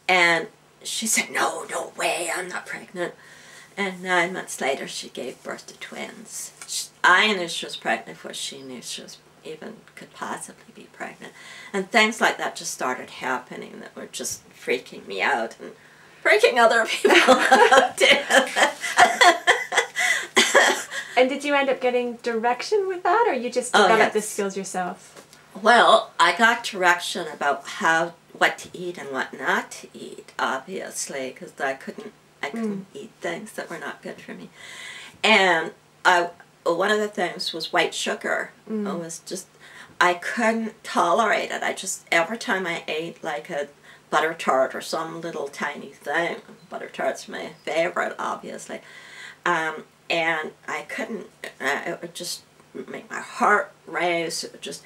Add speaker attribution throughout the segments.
Speaker 1: And she said, no, no way, I'm not pregnant. And 9 months later, she gave birth to twins. I knew she was pregnant before she knew she was even could possibly be pregnant. And things like that just started happening that were just freaking me out and freaking other people out too.
Speaker 2: And did you end up getting direction with that, or you just developed the skills yourself?
Speaker 1: Well, I got direction about what to eat and what not to eat, obviously, because I couldn't eat things that were not good for me. And one of the things was white sugar. It was just, I couldn't tolerate it. I just, every time I ate like a butter tart or some little tiny thing, butter tart's my favorite, obviously, and I couldn't, it would just make my heart race. It would just,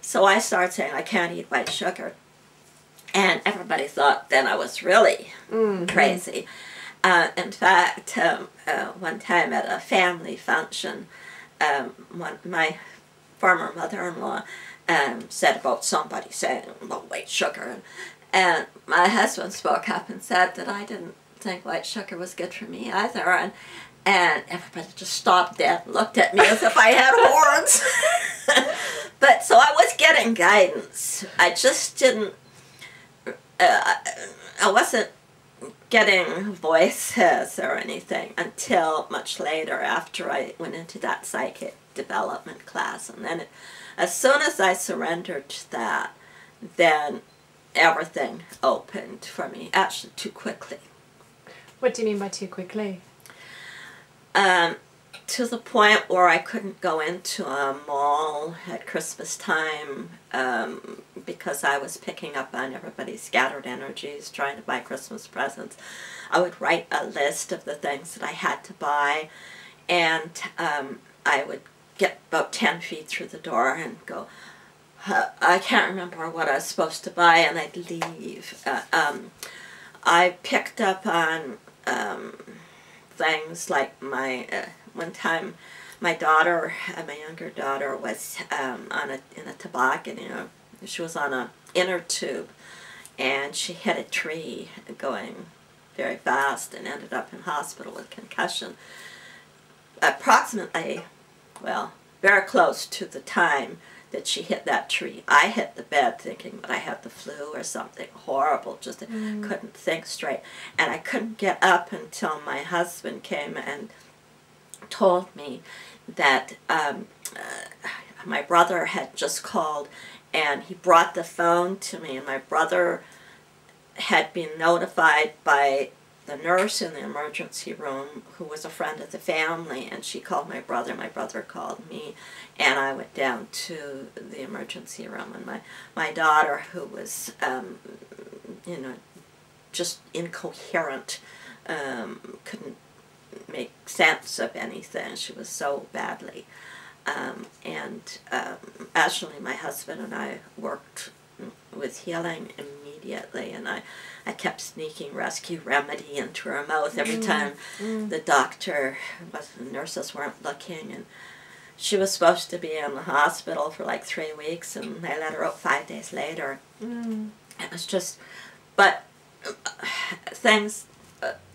Speaker 1: so I started saying I can't eat white sugar. And everybody thought then I was really crazy. In fact, one time at a family function, my former mother-in-law said about somebody saying about white sugar. And my husband spoke up and said that I didn't think white sugar was good for me either. And everybody just stopped dead and looked at me as if I had horns. But so I was getting guidance. I just didn't, I wasn't getting voices or anything until much later after I went into that psychic development class. And then as soon as I surrendered to that, then everything opened for me, actually too quickly.
Speaker 2: What do you mean by too quickly?
Speaker 1: To the point where I couldn't go into a mall at Christmas time because I was picking up on everybody's scattered energies, trying to buy Christmas presents. I would write a list of the things that I had to buy, and I would get about 10 feet through the door and go, I can't remember what I was supposed to buy, and I'd leave. I picked up on things like one time my daughter, my younger daughter, was in a toboggan. She was on a inner tube, and she hit a tree going very fast and ended up in hospital with concussion. Approximately, well, very close to the time that she hit that tree, I hit the bed thinking that I had the flu or something horrible, just couldn't think straight. And I couldn't get up until my husband came and told me that my brother had just called, and he brought the phone to me, and my brother had been notified by the nurse in the emergency room, who was a friend of the family, and she called my brother called me, and I went down to the emergency room, and my daughter, who was, just incoherent, couldn't make sense of anything. She was so badly. Actually, my husband and I worked with healing immediately, and I kept sneaking rescue remedy into her mouth every time the nurses weren't looking, and she was supposed to be in the hospital for like 3 weeks, and they let her out 5 days later. It was just, but things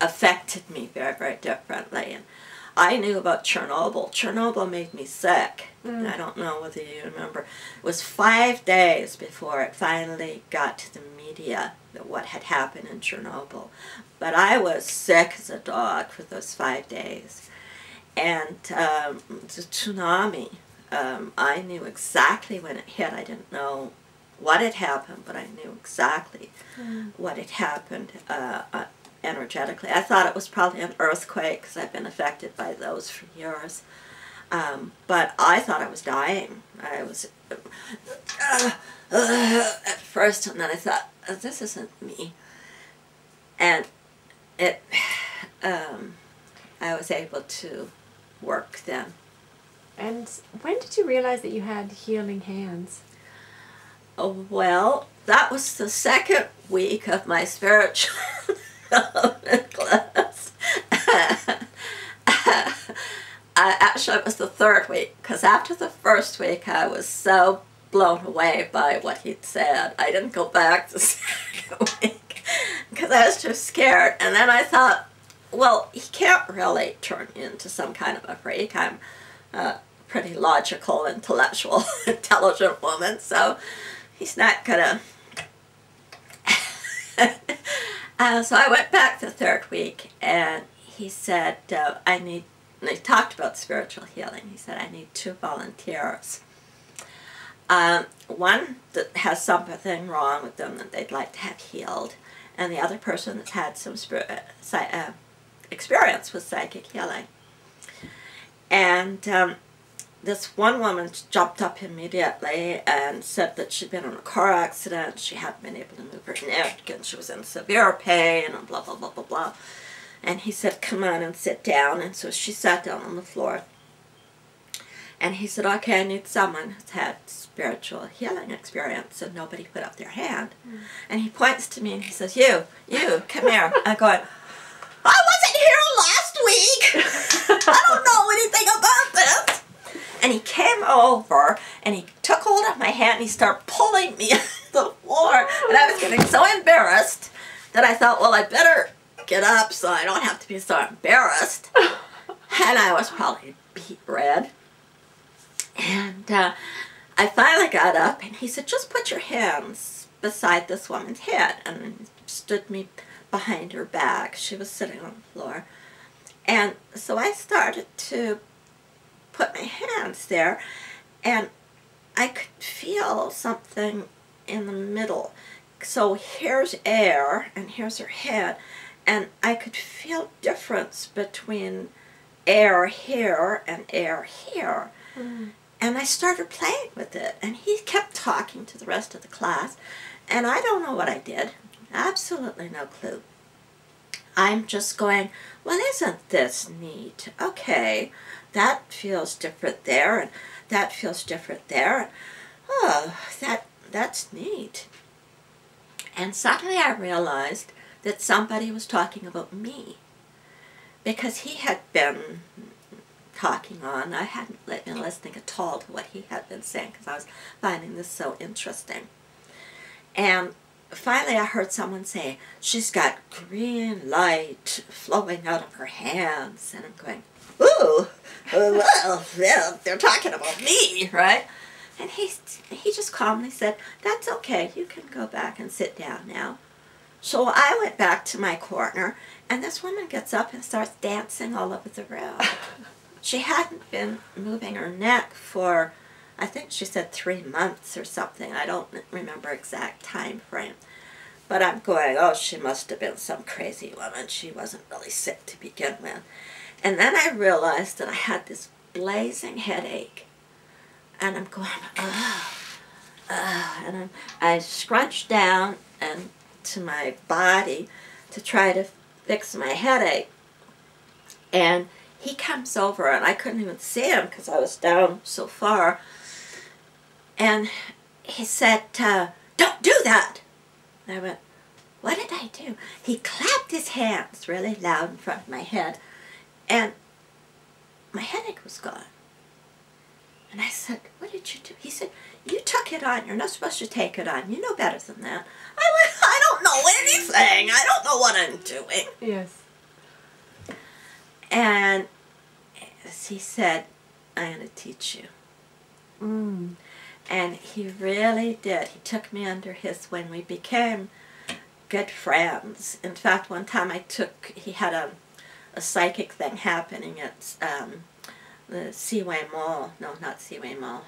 Speaker 1: affected me very, very differently. And I knew about Chernobyl. Chernobyl made me sick. I don't know whether you remember. It was 5 days before it finally got to the media that what had happened in Chernobyl. But I was sick as a dog for those 5 days. And the tsunami, I knew exactly when it hit. I didn't know what had happened, but I knew exactly what had happened energetically. I thought it was probably an earthquake because I've been affected by those for years. But I thought I was dying. I was at first, and then I thought, oh, this isn't me. And I was able to work then.
Speaker 2: And when did you realize that you had healing hands?
Speaker 1: Oh, well, that was the second week of my spiritual development class. Actually, it was the third week, because after the first week, I was so blown away by what he'd said. I didn't go back the second week, because I was too scared. And then I thought, well, he can't really turn me into some kind of a freak. I'm a pretty logical, intellectual, intelligent woman, so he's not gonna. So I went back the third week, and he said, and he talked about spiritual healing. He said, I need 2 volunteers. One that has something wrong with them that they'd like to have healed, and the other person that's had some experience with psychic healing. And this one woman jumped up immediately and said that she'd been in a car accident, she hadn't been able to move her neck, and she was in severe pain, and blah, blah, blah, blah, blah. And he said, come on and sit down. And so she sat down on the floor. And he said, okay, I need someone who's had spiritual healing experience. And nobody put up their hand. And he points to me and he says, you, come here. I'm going, I wasn't here last week. I don't know anything about this. And he came over and he took hold of my hand and he started pulling me on the floor. And I was getting so embarrassed that I thought, well, I better get up so I don't have to be so embarrassed. And I was probably beet red. And I finally got up and he said, just put your hands beside this woman's head. And he stood me behind her back. She was sitting on the floor. And so I started to put my hands there, and I could feel something in the middle. So here's air, and here's her head, and I could feel difference between air here and air here. And I started playing with it, and he kept talking to the rest of the class, and I don't know what I did. Absolutely no clue. I'm just going, well, isn't this neat? Okay, that feels different there, and that feels different there. Oh, that's neat. And suddenly I realized that somebody was talking about me, because he had been talking on. I hadn't been listening at all to what he had been saying, because I was finding this so interesting. And finally I heard someone say, she's got green light flowing out of her hands. And I'm going, ooh, well, they're talking about me, right? And he just calmly said, that's okay, you can go back and sit down now. So I went back to my corner, and this woman gets up and starts dancing all over the room. She hadn't been moving her neck for, I think she said 3 months or something. I don't remember exact time frame. But I'm going, oh, she must have been some crazy woman. She wasn't really sick to begin with. And then I realized that I had this blazing headache. And I'm going, and I scrunched down and to my body to try to fix my headache. And he comes over, and I couldn't even see him because I was down so far. And he said, don't do that. And I went, what did I do? He clapped his hands really loud in front of my head, and my headache was gone. And I said, what did you do? He said, you took it on. You're not supposed to take it on. You know better than that. I went, I don't know anything. I don't know what I'm doing.
Speaker 2: Yes.
Speaker 1: And he said, I'm going to teach you. And he really did. He took me under his wing. We became good friends. In fact, one time he had a psychic thing happening at the Seaway Mall, no, not Seaway Mall,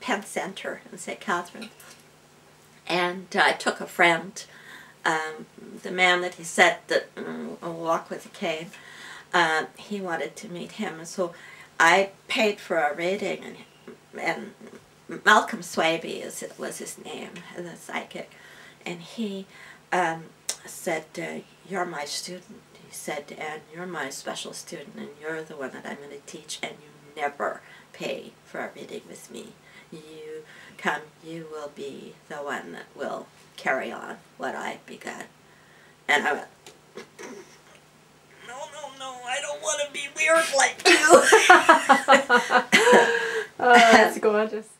Speaker 1: Penn Center in St. Catharines. And I took a friend, the man that he said that walk with a cane, he wanted to meet him. And so I paid for a reading, and Malcolm Swaby was his name, the psychic. And he said, you're my student. He said, and you're my special student, and you're the one that I'm going to teach, and you never pay for a reading with me. You come, you will be the one that will carry on what I've begun. And I went, no, I don't want to be weird like you.
Speaker 2: Oh, that's gorgeous.